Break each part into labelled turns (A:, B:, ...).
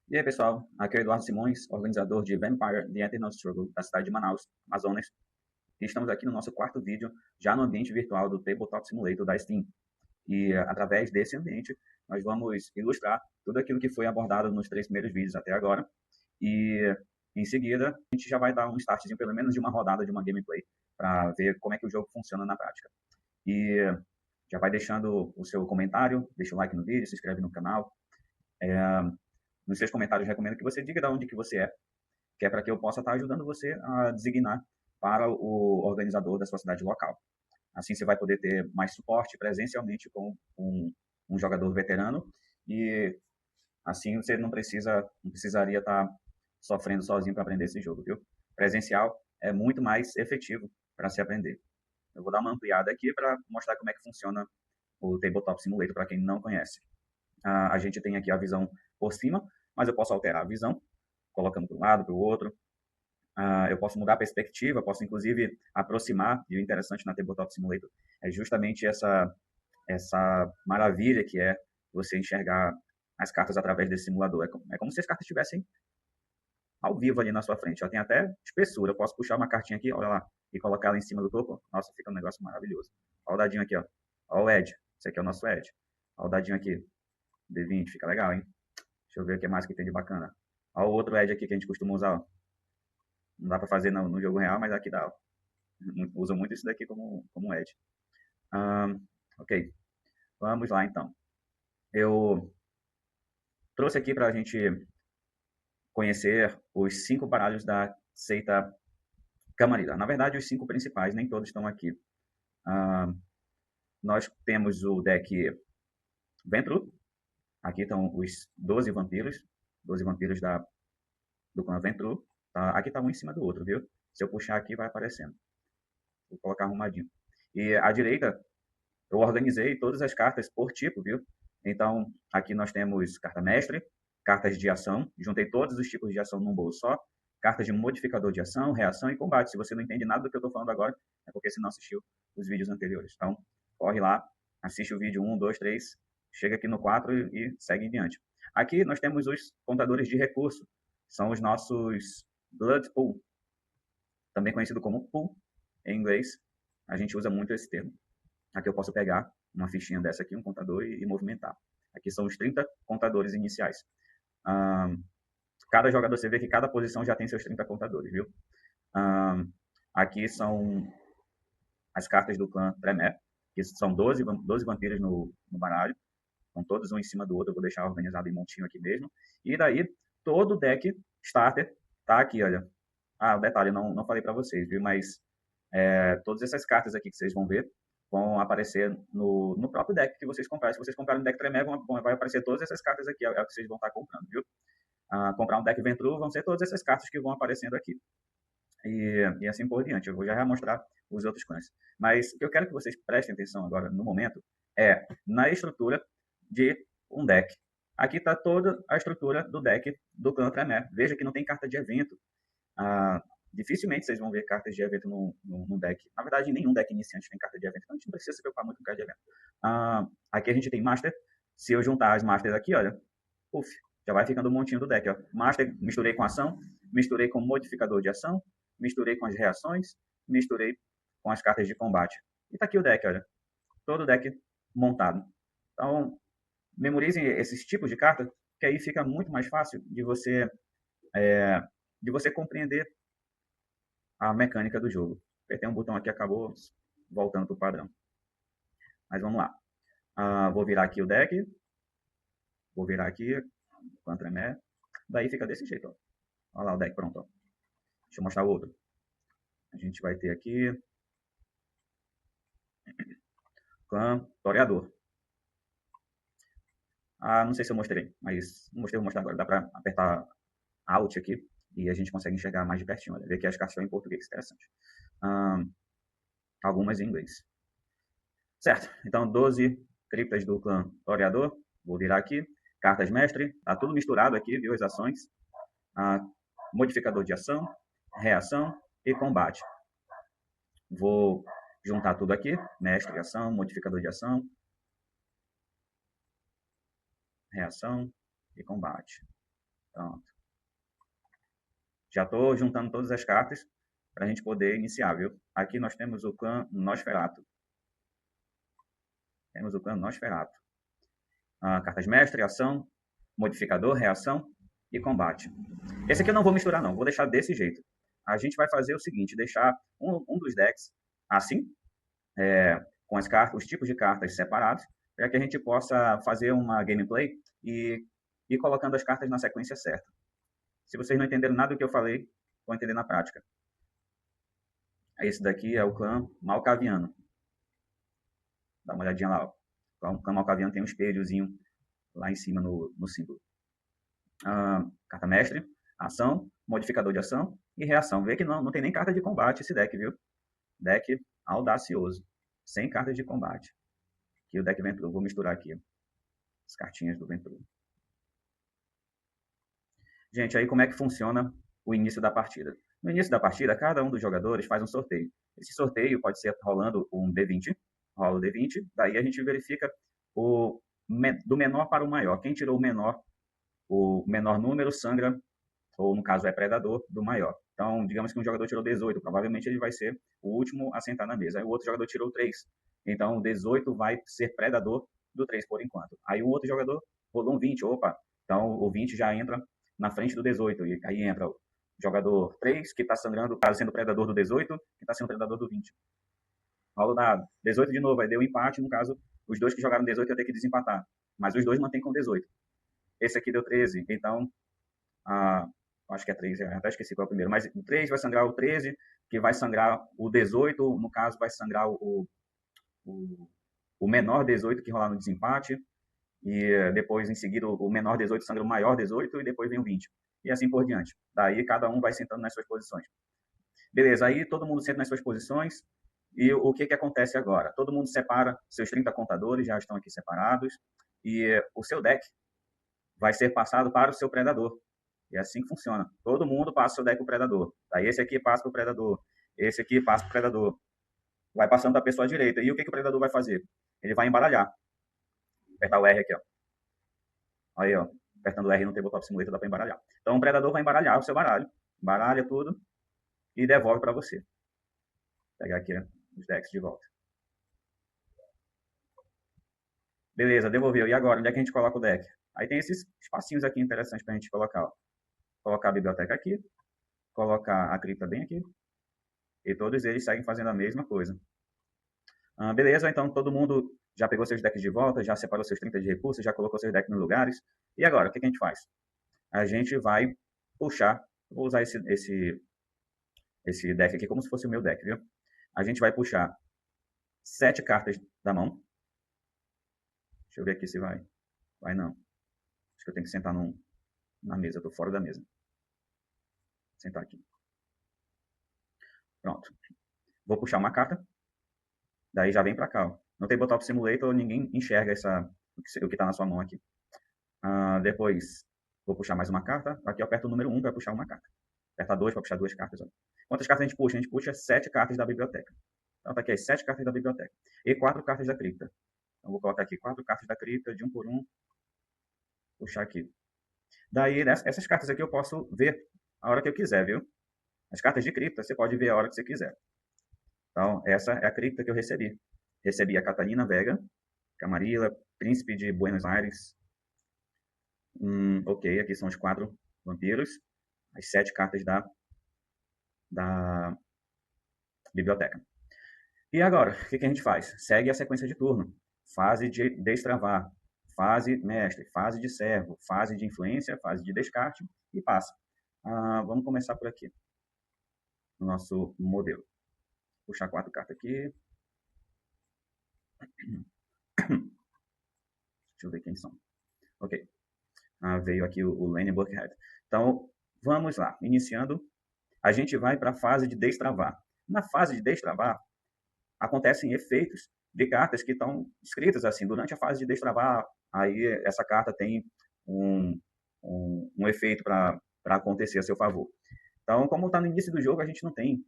A: E aí, pessoal, aqui é o Eduardo Simões, organizador de Vampire: The Eternal Struggle, da cidade de Manaus, Amazonas. E estamos aqui no nosso quarto vídeo, já no ambiente virtual do Tabletop Simulator da Steam. E através desse ambiente, nós vamos ilustrar tudo aquilo que foi abordado nos 3 primeiros vídeos até agora. E em seguida, a gente já vai dar um startzinho, pelo menos de uma rodada de uma gameplay, para ver como é que o jogo funciona na prática. E já vai deixando o seu comentário, deixa o like no vídeo, se inscreve no canal. Nos seus comentários, recomendo que você diga de onde que você é, que é para que eu possa estar ajudando você a designar para o organizador da sua cidade local. Assim você vai poder ter mais suporte presencialmente com um jogador veterano e assim você não precisaria estar sofrendo sozinho para aprender esse jogo, viu? Presencial é muito mais efetivo para se aprender. Eu vou dar uma ampliada aqui para mostrar como é que funciona o Tabletop Simulator para quem não conhece. A gente tem aqui a visão por cima, mas eu posso alterar a visão, colocando para um lado, para o outro. Eu posso mudar a perspectiva, posso inclusive aproximar, e o interessante na Tabletop Simulator é justamente essa maravilha que é você enxergar as cartas através desse simulador. É como se as cartas estivessem ao vivo ali na sua frente. Ela tem até espessura. Eu posso puxar uma cartinha aqui, olha lá, e colocar ela em cima do topo. Nossa, fica um negócio maravilhoso. Olha o dadinho aqui, ó. Olha o Ed. Esse aqui é o nosso Ed. Olha o dadinho aqui. D20, fica legal, hein? Deixa eu ver o que mais que tem de bacana. Olha o outro Ed aqui que a gente costuma usar, ó. Não dá para fazer no jogo real, mas aqui dá, ó. Usa muito isso daqui como Ed. Ok, vamos lá então. Eu trouxe aqui para a gente conhecer os 5 baralhos da seita Camarilla. Na verdade, os 5 principais, nem todos estão aqui. Nós temos o deck Ventru. Aqui estão os 12 vampiros do clã Ventru. Tá? Aqui está um em cima do outro, viu? Se eu puxar aqui, vai aparecendo. Vou colocar arrumadinho. E à direita, eu organizei todas as cartas por tipo, viu? Então, aqui nós temos carta mestre, cartas de ação, juntei todos os tipos de ação num bolo só, cartas de modificador de ação, reação e combate. Se você não entende nada do que eu estou falando agora, é porque você não assistiu os vídeos anteriores. Então, corre lá, assiste o vídeo 1, 2, 3, chega aqui no 4 e segue em diante. Aqui nós temos os contadores de recurso, são os nossos Blood Pool, também conhecido como Pool em inglês. A gente usa muito esse termo. Aqui eu posso pegar uma fichinha dessa aqui, um contador, e movimentar. Aqui são os 30 contadores iniciais. Cada jogador, você vê que cada posição já tem seus 30 contadores, viu? Aqui são as cartas do clã Tremé, que são 12 vampiros no baralho, com todos um em cima do outro. Eu vou deixar organizado em montinho aqui mesmo. E daí, todo o deck starter tá aqui, olha. O detalhe, não falei para vocês, viu? Mas todas essas cartas aqui que vocês vão ver vão aparecer no próprio deck que vocês comprarem. Se vocês comprarem um deck Tremé, vai aparecer todas essas cartas aqui, é o que vocês vão estar comprando, viu? Comprar um deck Ventru, vão ser todas essas cartas que vão aparecendo aqui. E assim por diante. Eu vou já mostrar os outros clãs. Mas o que eu quero que vocês prestem atenção agora, no momento, é na estrutura de um deck. Aqui está toda a estrutura do deck do clã Tremé. Veja que não tem carta de evento. Dificilmente vocês vão ver cartas de evento no deck. Na verdade, nenhum deck iniciante tem carta de evento, então a gente não precisa se preocupar muito com carta de evento. Aqui a gente tem Master. Se eu juntar as Masters aqui, olha, uf, já vai ficando um montinho do deck. Ó. Master, misturei com ação, misturei com modificador de ação, misturei com as reações, misturei com as cartas de combate. E tá aqui o deck, olha. Todo o deck montado. Então, memorizem esses tipos de carta, que aí fica muito mais fácil de você compreender a mecânica do jogo. Apertei um botão aqui, acabou voltando para o padrão. Mas vamos lá. Vou virar aqui o deck. Vou virar aqui, Pantremé. Daí fica desse jeito, ó. Olha lá o deck pronto, ó. Deixa eu mostrar o outro. A gente vai ter aqui clã Toreador. Não sei se eu mostrei, mas não mostrei, vou mostrar agora. Dá para apertar Alt aqui e a gente consegue enxergar mais de pertinho. Olha, ver aqui as cartas estão em português, interessante. Algumas em inglês. Certo, então 12 criptas do clã Toreador. Vou virar aqui. Cartas mestre, tá tudo misturado aqui, viu? As ações. Modificador de ação, reação e combate. Vou juntar tudo aqui, mestre, ação, modificador de ação, reação e combate. Pronto. Já estou juntando todas as cartas para a gente poder iniciar, viu? Aqui nós temos o clã Nosferatu. Temos o clã Nosferatu. Cartas mestre, ação, modificador, reação e combate. Esse aqui eu não vou misturar não, vou deixar desse jeito. A gente vai fazer o seguinte, deixar um dos decks assim, com as cartas, os tipos de cartas separados, para que a gente possa fazer uma gameplay e ir colocando as cartas na sequência certa. Se vocês não entenderam nada do que eu falei, vão entender na prática. Esse daqui é o clã Malkaviano. Dá uma olhadinha lá. Ó. O clã Malkaviano tem um espelhozinho lá em cima no símbolo. Carta mestre, ação, modificador de ação e reação. Vê que não tem nem carta de combate esse deck, viu? Deck audacioso. Sem cartas de combate. Aqui o deck Ventru. Vou misturar aqui as cartinhas do Ventru. Gente, aí como é que funciona o início da partida? No início da partida, cada um dos jogadores faz um sorteio. Esse sorteio pode ser rolando um D20, rola o D20, daí a gente verifica do menor para o maior. Quem tirou o menor número sangra, ou no caso é predador, do maior. Então, digamos que um jogador tirou 18, provavelmente ele vai ser o último a sentar na mesa. Aí o outro jogador tirou 3, então o 18 vai ser predador do 3 por enquanto. Aí o outro jogador rolou um 20, opa, então o 20 já entra na frente do 18, e aí entra o jogador 3, que está sangrando, caso sendo predador do 18, que está sendo predador do 20. Rola o dado. 18 de novo, aí deu empate, no caso, os dois que jogaram 18 iam ter que desempatar. Mas os dois mantêm com 18. Esse aqui deu 13, então, acho que é 13, até esqueci qual é o primeiro, mas o 3 vai sangrar o 13, que vai sangrar o 18, no caso vai sangrar o menor 18 que rolar no desempate, e depois, em seguida, o menor 18 sangra o maior 18, e depois vem o 20. E assim por diante. Daí, cada um vai sentando nas suas posições. Beleza, aí todo mundo senta nas suas posições, e o que acontece agora? Todo mundo separa, seus 30 contadores já estão aqui separados, e o seu deck vai ser passado para o seu predador. E é assim que funciona. Todo mundo passa o seu deck para o predador. Daí esse aqui passa para o predador, esse aqui passa para o predador. Vai passando para a pessoa direita. E o que o predador vai fazer? Ele vai embaralhar. Apertar o R aqui, ó. Aí, ó. Apertando o R no Tabletop Simulator dá para embaralhar. Então o predador vai embaralhar o seu baralho. Embaralha tudo e devolve para você. Vou pegar aqui os decks de volta. Beleza, devolveu. E agora, onde é que a gente coloca o deck? Aí tem esses espacinhos aqui interessantes para a gente colocar. Ó. Colocar a biblioteca aqui. Colocar a cripta bem aqui. E todos eles seguem fazendo a mesma coisa. Beleza, então todo mundo já pegou seus decks de volta, já separou seus 30 de recursos, já colocou seus decks nos lugares. E agora, o que a gente faz? A gente vai puxar, vou usar esse deck aqui como se fosse o meu deck, viu? A gente vai puxar 7 cartas da mão. Deixa eu ver aqui se vai. Vai não. Acho que eu tenho que sentar na mesa, eu tô fora da mesa. Vou sentar aqui. Pronto. Vou puxar uma carta. Daí já vem para cá. Ó. No Tabletop Simulator ninguém enxerga o que está na sua mão aqui. Depois vou puxar mais uma carta. Aqui eu aperto o número 1 para puxar uma carta. Aperta 2 para puxar 2 cartas. Ó. Quantas cartas a gente puxa? A gente puxa 7 cartas da biblioteca. Então tá aqui as 7 cartas da biblioteca. E 4 cartas da cripta. Então vou colocar aqui 4 cartas da cripta, de um por um. Puxar aqui. Daí essas cartas aqui eu posso ver a hora que eu quiser, viu? As cartas de cripta você pode ver a hora que você quiser. Então, essa é a cripta que eu recebi. Recebi a Catalina Vega, Camarilla, Príncipe de Buenos Aires. Ok, aqui são os 4 vampiros. As 7 cartas da biblioteca. E agora, o que a gente faz? Segue a sequência de turno. Fase de destravar, fase mestre, fase de servo, fase de influência, fase de descarte e passa. Vamos começar por aqui. O nosso modelo. Puxar 4 cartas aqui. Deixa eu ver quem são. Ok. Veio aqui o Lenny Buckhead. Então, vamos lá. Iniciando, a gente vai para a fase de destravar. Na fase de destravar, acontecem efeitos de cartas que estão escritas assim. Durante a fase de destravar, aí essa carta tem um efeito para acontecer a seu favor. Então, como está no início do jogo, a gente não tem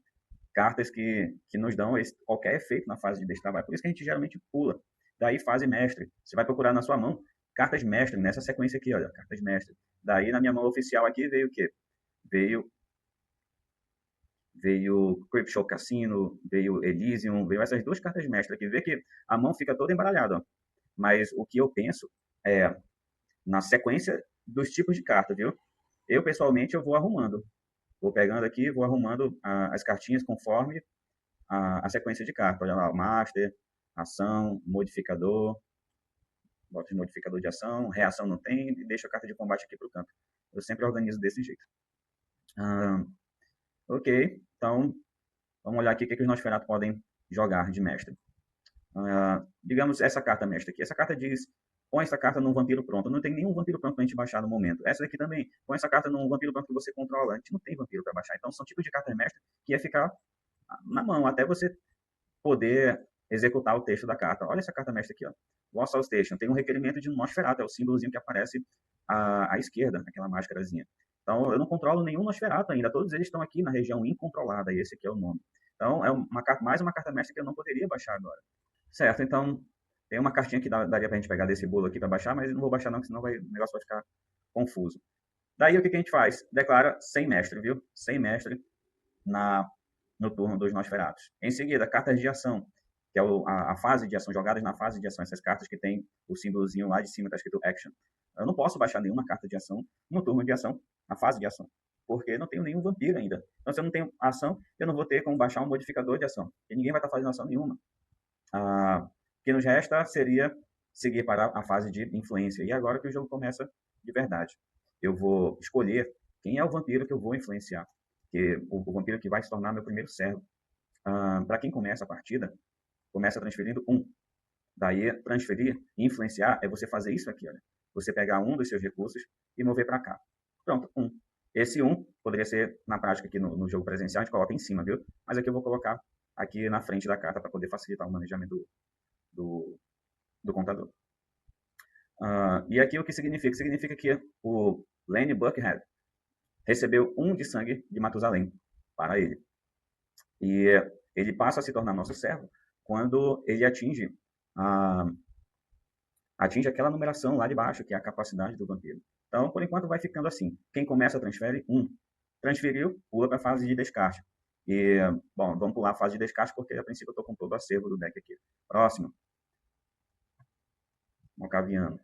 A: cartas que nos dão qualquer efeito na fase de destravar. Por isso que a gente geralmente pula. Daí, fase mestre. Você vai procurar na sua mão cartas mestre, nessa sequência aqui, olha, cartas mestre. Daí, na minha mão oficial aqui, veio o quê? Veio Creepshow Cassino, veio Elysium, veio essas duas cartas mestras aqui. Vê que a mão fica toda embaralhada, ó. Mas o que eu penso é na sequência dos tipos de carta, viu? Eu, pessoalmente, eu vou arrumando. Vou pegando aqui, vou arrumando as cartinhas conforme a sequência de cartas. Olha lá, Master, Ação, Modificador, bota modificador de ação, reação não tem, e deixa a carta de combate aqui para o canto. Eu sempre organizo desse jeito. Ok, então vamos olhar aqui o que os Nosferatu podem jogar de mestre. Digamos essa carta mestre aqui. Essa carta diz, põe essa carta num vampiro pronto. Não tem nenhum vampiro pronto para a gente baixar no momento. Essa daqui também, põe essa carta num vampiro pronto que você controla. A gente não tem vampiro para baixar. Então são tipos de cartas mestre que ia ficar na mão até você poder executar o texto da carta. Olha essa carta mestre aqui, ó. Warsal Station. Tem um requerimento de um Nosferatu, é o símbolozinho que aparece à esquerda, aquela máscarazinha. Então, eu não controlo nenhum Nosferatu ainda. Todos eles estão aqui na região incontrolada, e esse aqui é o nome. Então, é mais uma carta mestre que eu não poderia baixar agora. Certo, então, tem uma cartinha que daria pra gente pegar desse bolo aqui para baixar, mas eu não vou baixar não, senão o negócio vai ficar confuso. Daí, o que a gente faz? Declara sem mestre, viu? Sem mestre no turno dos Nosferatus. Em seguida, cartas de ação, que é a fase de ação, jogadas na fase de ação, essas cartas que tem o símbolozinho lá de cima, está escrito Action. Eu não posso baixar nenhuma carta de ação no turno de ação, na fase de ação, porque eu não tenho nenhum vampiro ainda. Então, se eu não tenho ação, eu não vou ter como baixar um modificador de ação, e ninguém vai estar fazendo ação nenhuma. O que nos resta seria seguir para a fase de influência, e agora que o jogo começa de verdade. Eu vou escolher quem é o vampiro que eu vou influenciar, que o vampiro que vai se tornar meu primeiro servo. Para quem começa a partida, começa transferindo 1. Daí, transferir e influenciar é você fazer isso aqui, olha. Você pegar um dos seus recursos e mover para cá. Pronto, 1. Esse 1 poderia ser, na prática, aqui no jogo presencial, a gente coloca em cima, viu? Mas aqui eu vou colocar aqui na frente da carta para poder facilitar o manejamento do contador. E aqui o que significa? Significa que o Lenny Buckhead recebeu 1 de sangue de Matusalém para ele. E ele passa a se tornar nosso servo quando ele atinge aquela numeração lá de baixo, que é a capacidade do vampiro. Então, por enquanto, vai ficando assim. Quem começa transfere 1. Transferiu, pula para a fase de descarte. E, bom, vamos pular a fase de descarte, porque a princípio eu estou com todo o acervo do deck aqui. Próximo. Malkaviano.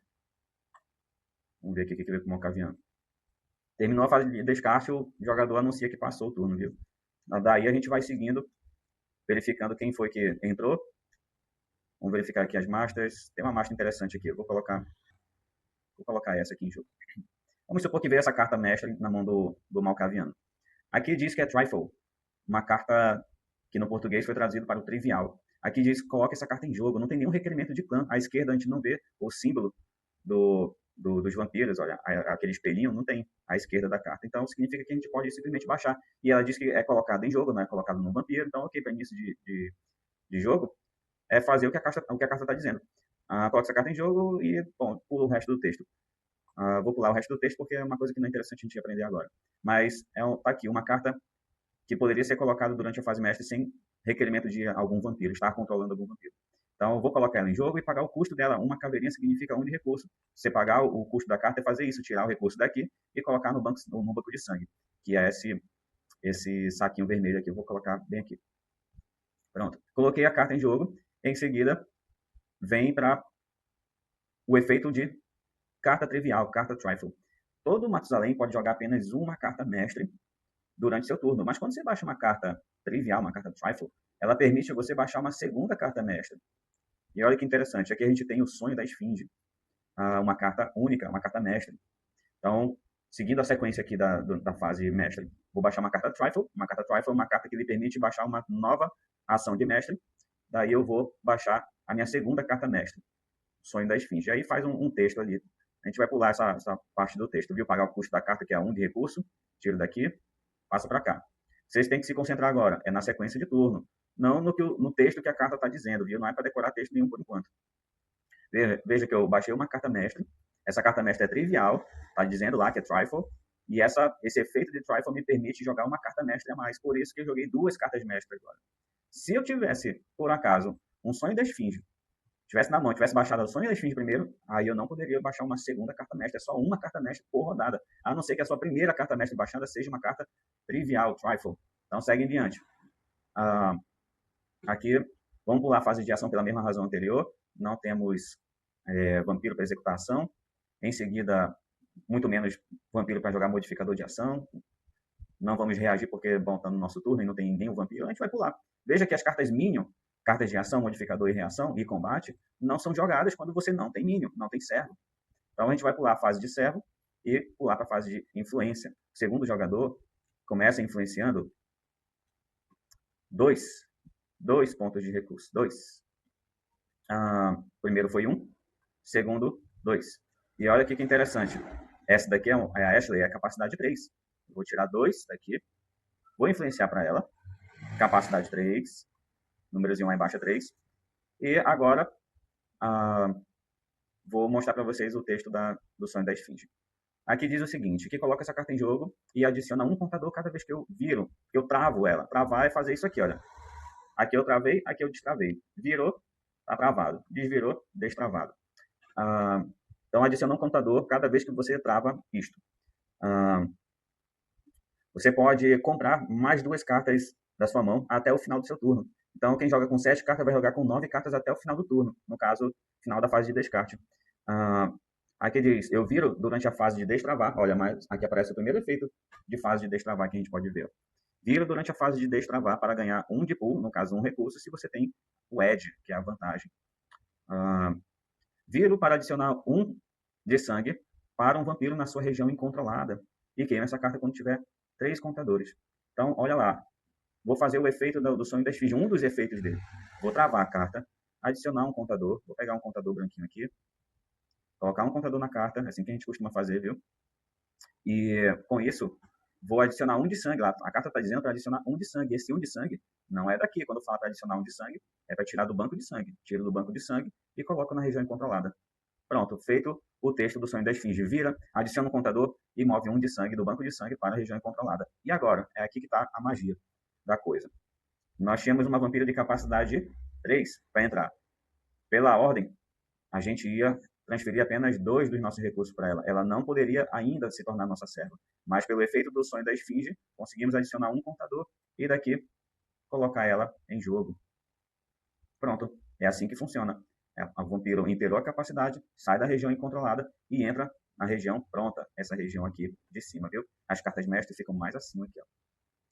A: Vamos ver aqui o que veio com o Malkaviano. Terminou a fase de descarte, o jogador anuncia que passou o turno, viu? Daí a gente vai seguindo, verificando quem foi que entrou. Vamos verificar aqui as masters. Tem uma master interessante aqui. Eu vou colocar essa aqui em jogo. Vamos supor que veio essa carta mestre na mão do Malkaviano. Aqui diz que é Trifle, uma carta que no português foi traduzido para o trivial. Aqui diz que coloca essa carta em jogo. Não tem nenhum requerimento de clã. À esquerda a gente não vê o símbolo dos vampiros, olha, aquele espelhinho não tem à esquerda da carta. Então significa que a gente pode simplesmente baixar. E ela diz que é colocada em jogo, não é colocada no vampiro. Então, ok, para início de jogo, é fazer o que a carta está dizendo. Coloca essa carta em jogo e, bom, pula o resto do texto. Vou pular o resto do texto porque é uma coisa que não é interessante a gente aprender agora. Mas tá aqui, uma carta que poderia ser colocada durante a fase mestre sem requerimento de algum vampiro, estar controlando algum vampiro. Então, eu vou colocar ela em jogo e pagar o custo dela. Uma caveirinha significa 1 de recurso. Você pagar o custo da carta é fazer isso, tirar o recurso daqui e colocar no banco de sangue, que é esse saquinho vermelho aqui. Eu vou colocar bem aqui. Pronto. Coloquei a carta em jogo. Em seguida, vem para o efeito de carta trivial, carta trifle. Todo Matusalém pode jogar apenas uma carta mestre durante seu turno, mas quando você baixa uma carta trivial, uma carta trifle, ela permite você baixar uma segunda carta mestre. E olha que interessante, aqui a gente tem o Sonho da Esfinge, uma carta única, uma carta mestre. Então, seguindo a sequência aqui da fase mestre, vou baixar uma carta trifle. Uma carta trifle é uma carta que lhe permite baixar uma nova ação de mestre. Daí eu vou baixar a minha segunda carta mestre, Sonho da Esfinge. Aí faz um texto ali. A gente vai pular essa parte do texto, viu? Pagar o custo da carta, que é 1 de recurso. Tiro daqui, passa para cá. Vocês têm que se concentrar agora, é na sequência de turno. Não no texto que a carta está dizendo, viu? Não é para decorar texto nenhum por enquanto. Veja que eu baixei uma carta mestre. Essa carta mestre é trivial, está dizendo lá que é trifle. E esse efeito de trifle me permite jogar uma carta mestre a mais. Por isso que eu joguei 2 cartas mestres agora. Se eu tivesse, por acaso, um Sonho da Esfinge tivesse na mão, tivesse baixado o Sonho da Esfinge primeiro, aí eu não poderia baixar uma segunda carta mestre. É só uma carta mestre por rodada. A não ser que a sua primeira carta mestre baixada seja uma carta trivial, trifle. Então segue em diante. Aqui, vamos pular a fase de ação pela mesma razão anterior. Não temos vampiro para executar ação. Em seguida, muito menos vampiro para jogar modificador de ação. Não vamos reagir porque, bom, está no nosso turno e não tem nenhum vampiro. A gente vai pular. Veja que as cartas Minion, cartas de ação, modificador e reação e combate, não são jogadas quando você não tem Minion, não tem servo. Então a gente vai pular a fase de servo e pular para a fase de influência. O segundo jogador começa influenciando dois pontos de recurso. Primeiro foi 1, segundo 2. E olha que interessante. Essa daqui é a Ashley, é a capacidade 3. Vou tirar 2 daqui. Vou influenciar para ela. Capacidade 3. Númerozinho lá embaixo é 3. E agora vou mostrar para vocês o texto do Sonho da Esfinge. Aqui diz o seguinte, que coloca essa carta em jogo e adiciona um contador cada vez que eu viro, que eu travo ela. Travar é fazer isso aqui, olha. Aqui eu travei, aqui eu destravei. Virou, tá travado. Desvirou, destravado. Então adiciona um contador cada vez que você trava isto. Você pode comprar mais 2 cartas da sua mão até o final do seu turno. Então quem joga com 7 cartas vai jogar com 9 cartas até o final do turno. No caso, final da fase de descarte. Aqui diz, eu viro durante a fase de destravar. Olha, mas aqui aparece o primeiro efeito de fase de destravar que a gente pode ver. Viro durante a fase de destravar para ganhar 1 de pool, no caso 1 recurso, se você tem o Edge, que é a vantagem. Viro para adicionar 1 de sangue para um vampiro na sua região incontrolada. E queima essa carta quando tiver 3 contadores. Então, olha lá. Vou fazer o efeito do Sonho da Esfinge, um dos efeitos dele. Vou travar a carta, adicionar um contador. Vou pegar um contador branquinho aqui. Colocar um contador na carta, assim que a gente costuma fazer, viu? E com isso, vou adicionar 1 de sangue lá. A carta está dizendo para adicionar 1 de sangue. Esse 1 de sangue não é daqui. Quando fala para adicionar 1 de sangue, é para tirar do banco de sangue. Tiro do banco de sangue e coloco na região incontrolada. Pronto, feito o texto do Sonho da Esfinge. Vira, adiciona um contador e move 1 de sangue do banco de sangue para a região incontrolada. E agora, é aqui que está a magia da coisa. Nós tínhamos uma vampira de capacidade 3 para entrar. Pela ordem, a gente ia transferir apenas 2 dos nossos recursos para ela. Ela não poderia ainda se tornar nossa serva. Mas pelo efeito do Sonho da Esfinge, conseguimos adicionar um contador e daqui colocar ela em jogo. Pronto, é assim que funciona. A vampiro inteirou a capacidade, sai da região incontrolada e entra na região pronta. Essa região aqui de cima, viu? As cartas mestres ficam mais acima aqui, ó.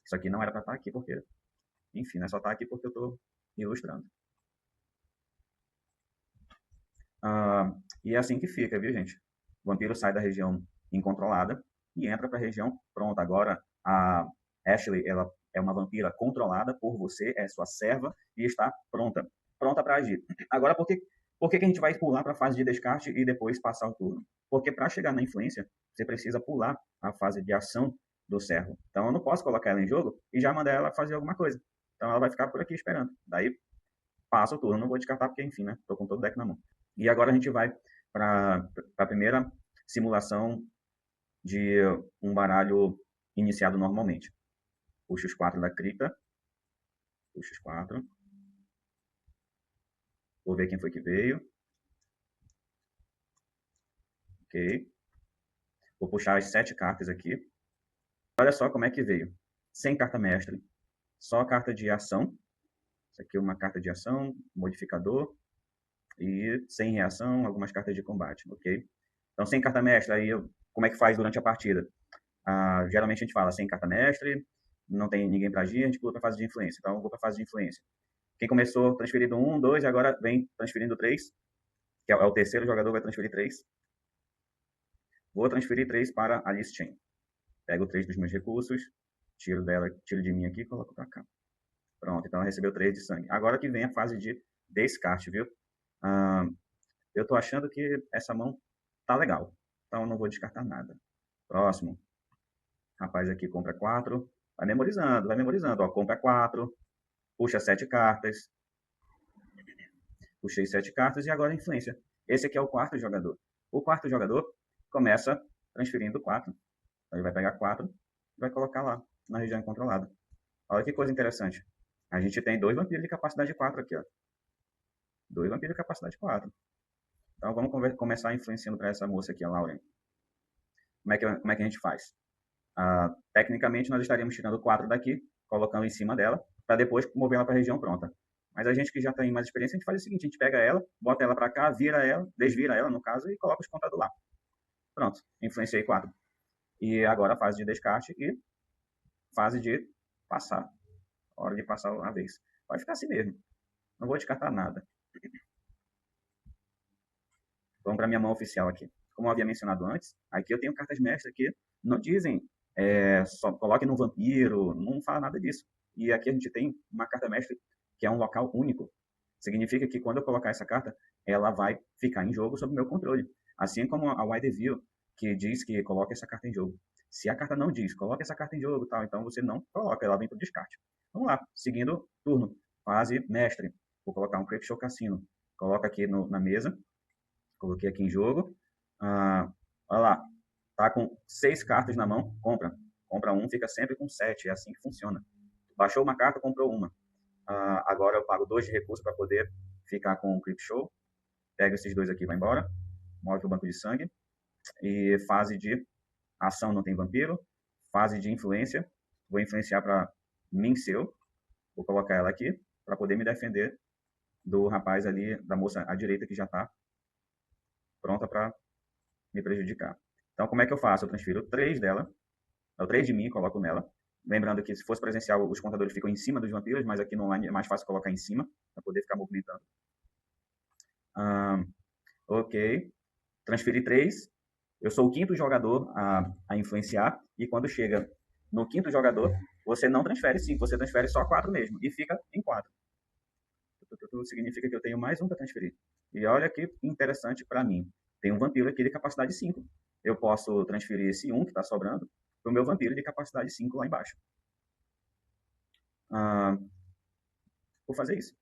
A: Isso aqui não era para estar aqui porque... Enfim, né? Só está aqui porque eu estou ilustrando. E é assim que fica, viu, gente? O vampiro sai da região incontrolada e entra para a região pronta. Agora, a Ashley, ela é uma vampira controlada por você, é sua serva e está pronta. Pronta para agir. Agora, por que a gente vai pular para a fase de descarte e depois passar o turno? Porque para chegar na influência, você precisa pular a fase de ação do servo. Então, eu não posso colocar ela em jogo e já mandar ela fazer alguma coisa. Então, ela vai ficar por aqui esperando. Daí, passa o turno. Não vou descartar porque, enfim, né? Estou com todo o deck na mão. E agora a gente vai para a primeira simulação de um baralho iniciado normalmente. Puxa os 4 da cripta. Puxa os 4. Vou ver quem foi que veio. Ok. Vou puxar as 7 cartas aqui. Olha só como é que veio. Sem carta mestre. Só carta de ação. Isso aqui é uma carta de ação, modificador. E sem reação, algumas cartas de combate, ok? Então, sem carta mestre, aí como é que faz durante a partida? Geralmente a gente fala sem carta mestre, não tem ninguém para agir, a gente pula para a fase de influência. Então, eu vou para a fase de influência. Quem começou transferindo 1, 2, agora vem transferindo 3, que é o terceiro jogador, vai transferir 3. Vou transferir 3 para Alice Chain. Pego 3 dos meus recursos, tiro de mim aqui e coloco para cá. Pronto, então ela recebeu 3 de sangue. Agora que vem a fase de descarte, viu? Eu tô achando que essa mão tá legal, então eu não vou descartar nada. Próximo. Rapaz aqui compra 4, vai memorizando. Ó, compra 4, puxa 7 cartas. Puxei 7 cartas e agora influência. Esse aqui é o quarto jogador. O quarto jogador começa transferindo 4. Então ele vai pegar 4 e vai colocar lá, na região incontrolada. Olha que coisa interessante. A gente tem 2 vampiros de capacidade 4 aqui, ó. 2 vampiros de capacidade 4. Então vamos começar influenciando para essa moça aqui, a Lauren. Como é que a gente faz? Tecnicamente, nós estaríamos tirando 4 daqui, colocando em cima dela, para depois mover ela para a região pronta. Mas a gente que já tem mais experiência, a gente faz o seguinte, a gente pega ela, bota ela para cá, vira ela, desvira ela, no caso, e coloca os contadores lá. Pronto, influenciei 4. E agora a fase de descarte e fase de passar. Hora de passar uma vez. Vai ficar assim mesmo. Não vou descartar nada. Vamos para a minha mão oficial aqui. Como eu havia mencionado antes, aqui eu tenho cartas mestras que não dizem só coloque no vampiro, não fala nada disso. E aqui a gente tem uma carta mestra que é um local único. Significa que quando eu colocar essa carta, ela vai ficar em jogo sob o meu controle. Assim como a Wide View, que diz que coloca essa carta em jogo. Se a carta não diz, coloca essa carta em jogo, tal, então você não coloca, ela vem para o descarte. Vamos lá, seguindo turno. Fase mestre. Vou colocar um Creepshow Cassino. Coloca aqui na mesa. Coloquei aqui em jogo. Olha lá. Tá com 6 cartas na mão. Compra. Compra 1, fica sempre com 7. É assim que funciona. Baixou uma carta, comprou uma. Agora eu pago 2 de recurso para poder ficar com o Creepshow. Pega esses 2 aqui e vai embora. Move o banco de sangue. E fase de ação não tem vampiro. Fase de influência. Vou influenciar para Minseu. Vou colocar ela aqui para poder me defender do rapaz ali, da moça à direita que já está pronta para me prejudicar. Então, como é que eu faço? Eu transfiro 3 dela, o 3 de mim, coloco nela. Lembrando que se fosse presencial, os contadores ficam em cima dos vampiros, mas aqui no online é mais fácil colocar em cima, para poder ficar movimentando. Ok. Transferi 3. Eu sou o 5º jogador a influenciar, e quando chega no 5º jogador, você não transfere 5, você transfere só 4 mesmo, e fica em 4. Significa que eu tenho mais um para transferir. E olha que interessante para mim. Tem um vampiro aqui de capacidade 5. Eu posso transferir esse 1 que está sobrando para o meu vampiro de capacidade 5 lá embaixo. Vou fazer isso.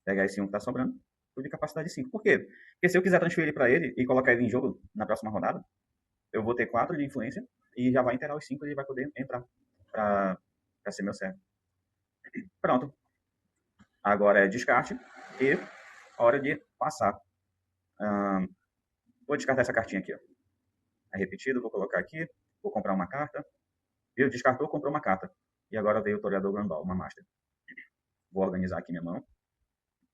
A: Pegar esse 1 que está sobrando, o de capacidade 5. Por quê? Porque se eu quiser transferir para ele e colocar ele em jogo na próxima rodada, eu vou ter 4 de influência e já vai inteirar os 5 e ele vai poder entrar para ser meu servo. Pronto. Agora é descarte e hora de passar. Vou descartar essa cartinha aqui. Ó. É repetido, vou colocar aqui. Vou comprar uma carta. Viu? Descartou, comprou uma carta. E agora veio o Toreador Grandal, uma Master. Vou organizar aqui minha mão.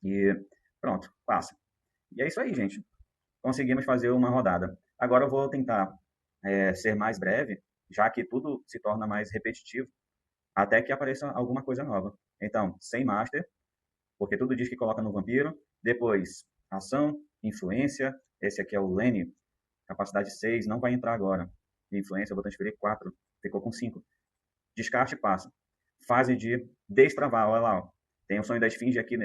A: E pronto, passa. E é isso aí, gente. Conseguimos fazer uma rodada. Agora eu vou tentar ser mais breve, já que tudo se torna mais repetitivo, até que apareça alguma coisa nova. Então, sem Master, porque tudo diz que coloca no vampiro. Depois, ação, influência. Esse aqui é o Lenny, capacidade 6, não vai entrar agora. De influência, eu vou transferir 4, ficou com 5. Descarte, passa. Fase de destravar, olha lá. Ó. Tem o sonho da esfinge aqui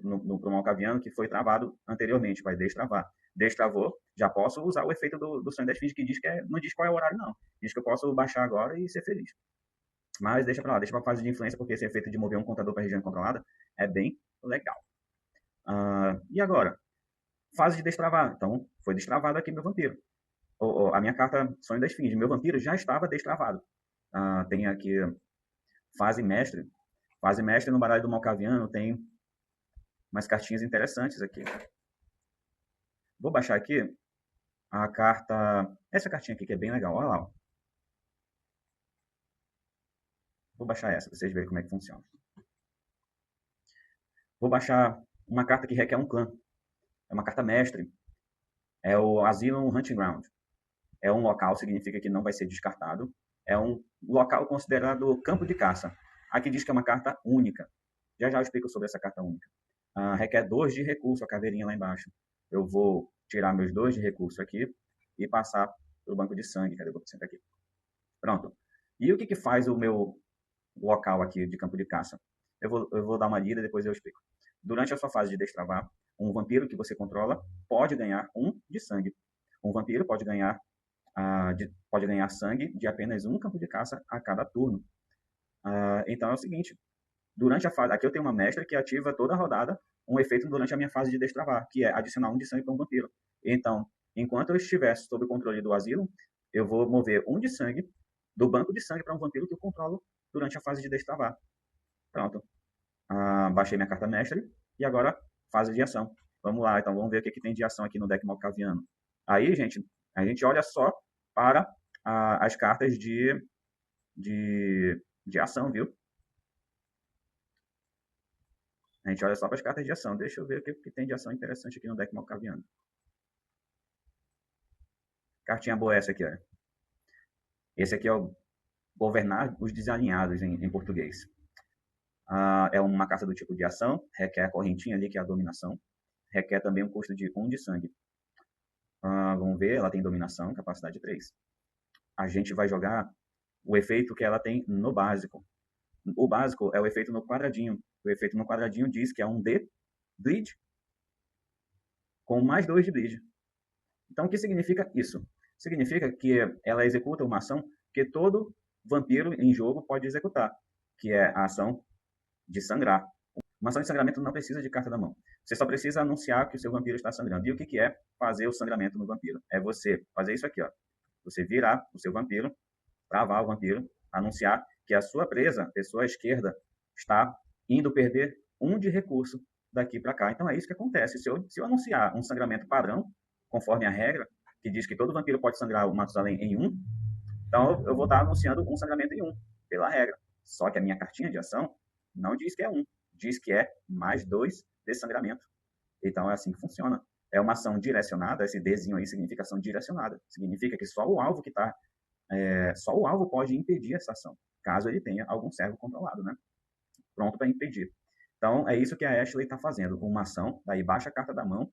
A: no Malkaviano, que foi travado anteriormente, vai destravar. Destravou, já posso usar o efeito do sonho da esfinge, que diz que não diz qual é o horário, não. Diz que eu posso baixar agora e ser feliz. Mas deixa pra lá, deixa pra fase de influência, porque esse efeito de mover um contador para região controlada é bem legal. E agora? Fase de destravar. Então, foi destravado aqui meu vampiro. A minha carta Sonho da Esfinge. Meu vampiro já estava destravado. Tem aqui fase mestre. Fase mestre no baralho do Malkaviano tem umas cartinhas interessantes aqui. Vou baixar aqui a carta... Essa cartinha aqui que é bem legal. Olha lá. Ó. Vou baixar essa, pra vocês verem como é que funciona. Vou baixar uma carta que requer um clã. É uma carta mestre. É o Asylum Hunting Ground. É um local, significa que não vai ser descartado. É um local considerado campo de caça. Aqui diz que é uma carta única. Já eu explico sobre essa carta única. Requer 2 de recurso, a caveirinha lá embaixo. Eu vou tirar meus 2 de recurso aqui e passar para o banco de sangue. Cadê o banco de sangue aqui? Pronto. E o que faz o meu local aqui de campo de caça? Eu vou dar uma lida e depois eu explico. Durante a sua fase de destravar, um vampiro que você controla pode ganhar 1 de sangue. Um vampiro pode ganhar sangue de apenas um campo de caça a cada turno. Então é o seguinte, durante a fase, aqui eu tenho uma mestra que ativa toda a rodada um efeito durante a minha fase de destravar, que é adicionar 1 de sangue para um vampiro. Então, enquanto eu estiver sob o controle do asilo, eu vou mover 1 de sangue do banco de sangue para um vampiro que eu controlo durante a fase de destravar. Pronto. Baixei minha carta mestre e agora fase de ação. Vamos lá, então vamos ver o que tem de ação aqui no deck malkaviano. Aí, gente, a gente olha só para as cartas de ação, viu? A gente olha só para as cartas de ação. Deixa eu ver o que tem de ação interessante aqui no deck malkaviano. Cartinha boa essa aqui, ó. Esse aqui é o Governar os Desalinhados em português. É uma carta do tipo de ação, requer a correntinha ali, que é a dominação. Requer também um custo de 1 de sangue. Vamos ver, ela tem dominação, capacidade 3. A gente vai jogar o efeito que ela tem no básico. O básico é o efeito no quadradinho. O efeito no quadradinho diz que é um D bleed com mais 2 de bleed. Então, o que significa isso? Significa que ela executa uma ação que todo vampiro em jogo pode executar, que é a ação de sangrar. Uma ação de sangramento não precisa de carta da mão. Você só precisa anunciar que o seu vampiro está sangrando. E o que é fazer o sangramento no vampiro? É você fazer isso aqui, ó. Você virar o seu vampiro, travar o vampiro, anunciar que a sua presa, a pessoa à esquerda, está indo perder 1 de recurso daqui para cá. Então é isso que acontece. Se eu anunciar um sangramento padrão, conforme a regra, que diz que todo vampiro pode sangrar o Matusalém em 1, então eu vou estar anunciando um sangramento em 1, pela regra. Só que a minha cartinha de ação não diz que é 1, diz que é mais 2 de sangramento. Então é assim que funciona. É uma ação direcionada, esse Dzinho aí significa ação direcionada. Significa que só o alvo só o alvo pode impedir essa ação, caso ele tenha algum servo controlado, né? Pronto para impedir. Então é isso que a Ashley está fazendo. Uma ação, daí baixa a carta da mão,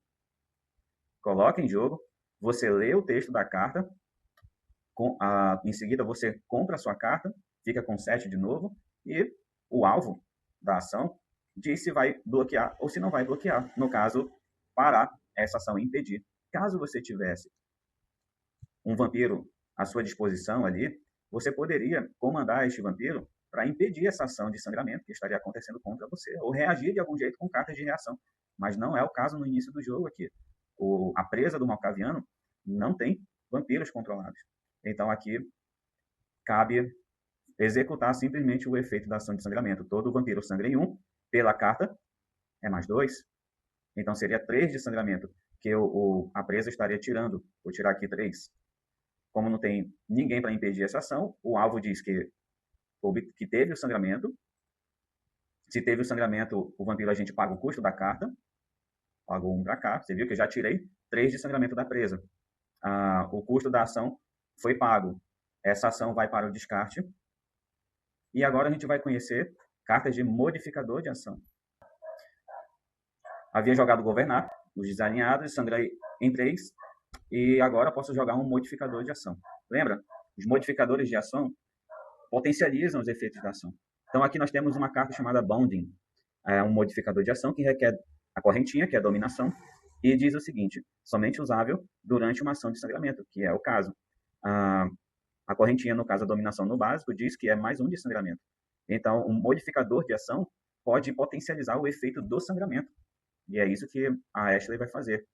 A: coloca em jogo, você lê o texto da carta, em seguida você compra a sua carta, fica com 7 de novo, e o alvo da ação diz se vai bloquear ou se não vai bloquear. No caso, parar essa ação e impedir. Caso você tivesse um vampiro à sua disposição ali, você poderia comandar este vampiro para impedir essa ação de sangramento que estaria acontecendo contra você, ou reagir de algum jeito com cartas de reação. Mas não é o caso no início do jogo aqui. A presa do malkaviano não tem vampiros controlados. Então aqui cabe executar simplesmente o efeito da ação de sangramento. Todo vampiro sangra em 1, pela carta é mais 2, então seria 3 de sangramento que a presa estaria tirando. Vou tirar aqui 3. Como não tem ninguém para impedir essa ação, o alvo diz que teve o sangramento. Se teve o sangramento, o vampiro a gente paga o custo da carta. Pagou 1 para cá. Você viu que eu já tirei 3 de sangramento da presa. O custo da ação foi pago. Essa ação vai para o descarte. E agora a gente vai conhecer cartas de modificador de ação. Havia jogado Governar, os desalinhados, sangrei em 3. E agora posso jogar um modificador de ação. Lembra? Os modificadores de ação potencializam os efeitos da ação. Então aqui nós temos uma carta chamada Bounding. É um modificador de ação que requer a correntinha, que é a dominação, e diz o seguinte: somente usável durante uma ação de sangramento, que é o caso. A correntinha, no caso a dominação no básico, diz que é mais 1 de sangramento. Então um modificador de ação pode potencializar o efeito do sangramento. E é isso que a Ashley vai fazer.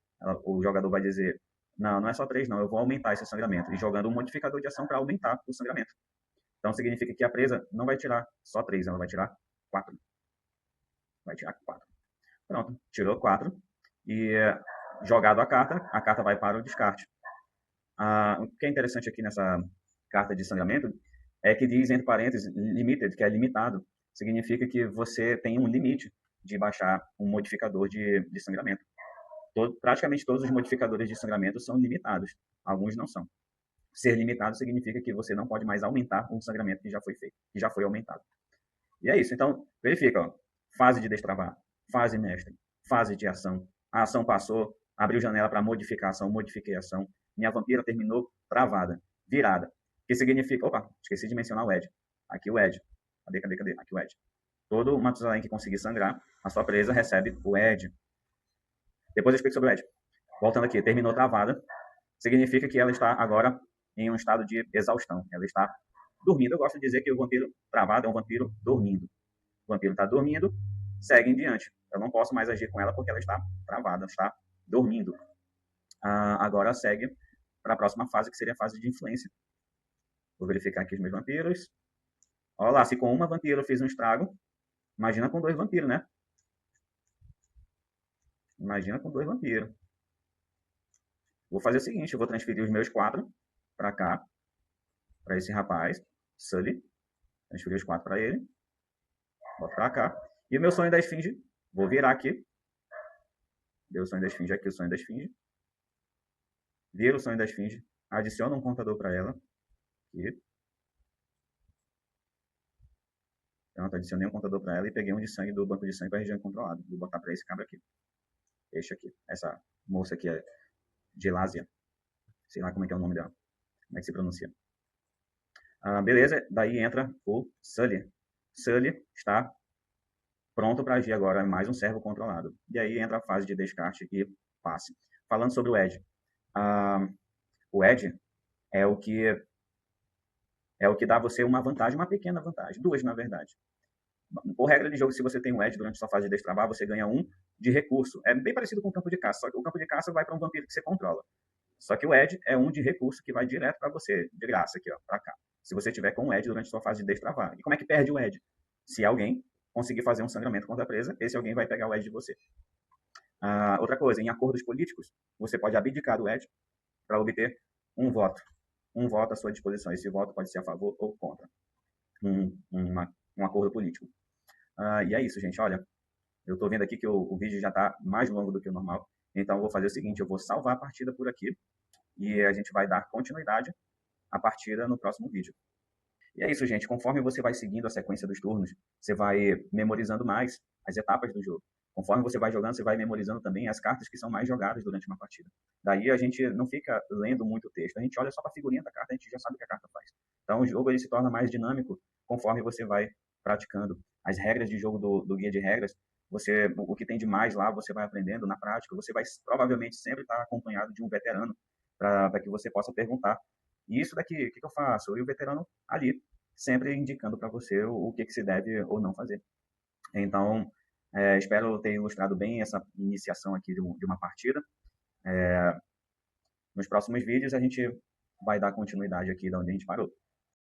A: O jogador vai dizer: não é só 3 não, eu vou aumentar esse sangramento. E jogando um modificador de ação para aumentar o sangramento. Então significa que a presa não vai tirar só 3, ela vai tirar 4. Vai tirar 4. Pronto, tirou 4. E jogado a carta vai para o descarte. O que é interessante aqui nessa carta de sangramento é que diz, entre parênteses, limited, que é limitado. Significa que você tem um limite de baixar um modificador de sangramento. Praticamente todos os modificadores de sangramento são limitados. Alguns não são. Ser limitado significa que você não pode mais aumentar um sangramento que já foi feito, que já foi aumentado. E é isso. Então, verifica. Ó. Fase de destravar, fase mestre, fase de ação. A ação passou, abriu janela para modificar a ação, modifiquei a ação. Minha vampira terminou travada, virada. Que significa... Opa, esqueci de mencionar o Ed. Aqui o Ed. Cadê? Aqui o Ed. Todo Matusalém que conseguir sangrar, a sua presa recebe o Ed. Depois eu explico sobre o Ed. Voltando aqui, terminou travada. Significa que ela está agora em um estado de exaustão. Ela está dormindo. Eu gosto de dizer que o vampiro travado é um vampiro dormindo. O vampiro está dormindo, segue em diante. Eu não posso mais agir com ela porque ela está travada, está dormindo. Agora segue para a próxima fase, que seria a fase de influência. Vou verificar aqui os meus vampiros. Olha lá, se com uma vampira eu fiz um estrago, imagina com 2 vampiros, né? Imagina com 2 vampiros. Vou fazer o seguinte, eu vou transferir os meus 4 para cá, para esse rapaz, Sully. Transferir os 4 para ele. Boto para cá. E o meu sonho da esfinge, vou virar aqui. Deu o sonho da esfinge aqui, o sonho da esfinge. Vira o sonho da esfinge. Adiciona um contador para ela. Aqui. Pronto, adicionei um contador para ela e peguei um de sangue do banco de sangue para a região controlada. Vou botar para esse cabra aqui. Este aqui. Essa moça aqui é Gelásia. Sei lá como é que é o nome dela. Como é que se pronuncia. Beleza, daí entra o Sully. Sully está pronto para agir agora, mais um servo controlado. E aí entra a fase de descarte e passe. Falando sobre o Edge. O Edge é o que dá a você uma vantagem, uma pequena vantagem. 2, na verdade. Por regra de jogo, se você tem um Edge durante sua fase de destravar, você ganha 1 de recurso. É bem parecido com o campo de caça, só que o campo de caça vai para um vampiro que você controla. Só que o Edge é 1 de recurso que vai direto para você, de graça, aqui, ó, para cá. Se você tiver com o Edge durante sua fase de destravar. E como é que perde o Edge? Se alguém conseguir fazer um sangramento contra a presa, esse alguém vai pegar o Edge de você. Outra coisa, em acordos políticos, você pode abdicar do Edge para obter um voto. Um voto à sua disposição. Esse voto pode ser a favor ou contra um acordo político. E é isso, gente. Olha, eu estou vendo aqui que o vídeo já está mais longo do que o normal. Então, eu vou fazer o seguinte, eu vou salvar a partida por aqui e a gente vai dar continuidade à partida no próximo vídeo. E é isso, gente. Conforme você vai seguindo a sequência dos turnos, você vai memorizando mais as etapas do jogo. Conforme você vai jogando, você vai memorizando também as cartas que são mais jogadas durante uma partida. Daí a gente não fica lendo muito texto, a gente olha só para a figurinha da carta, a gente já sabe o que a carta faz. Então o jogo ele se torna mais dinâmico conforme você vai praticando. As regras de jogo do guia de regras, o que tem de mais lá, você vai aprendendo na prática. Você vai provavelmente sempre estar acompanhado de um veterano para que você possa perguntar. E isso daqui, o que eu faço? E o veterano ali, sempre indicando para você o que se deve ou não fazer. Então, espero ter ilustrado bem essa iniciação aqui de uma partida. Nos próximos vídeos a gente vai dar continuidade aqui de onde a gente parou.